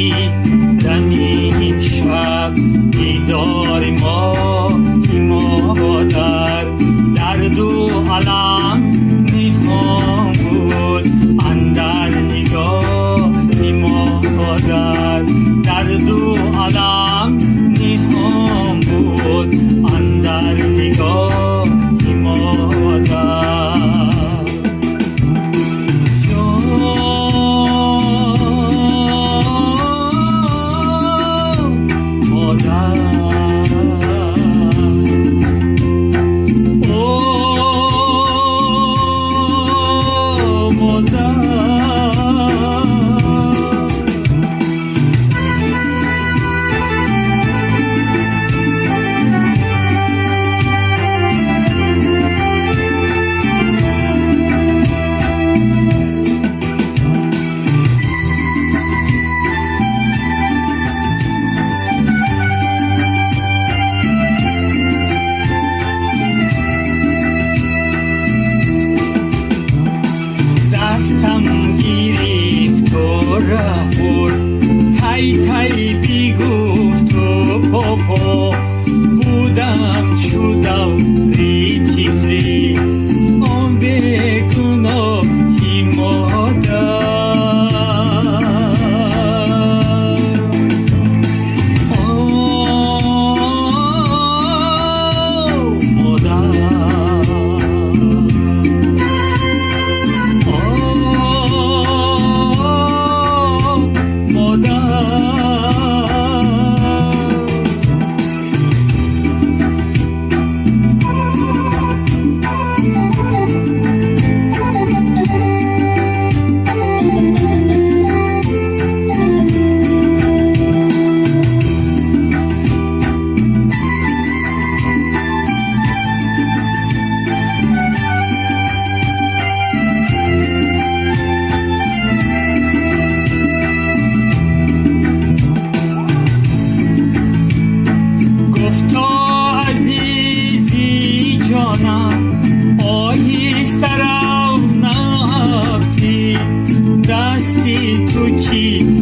گیری دمی شب بیدار مادر درد و علم نهان بود اندر نگاه مادر درد و علم نهان بود اندر نگاه مادر دستم گرفت و ره برد تای تای بیگفت و پاپا بودم شدم ری تیفلی آن به گناهی مادر آیستر نفتی دستی تو کی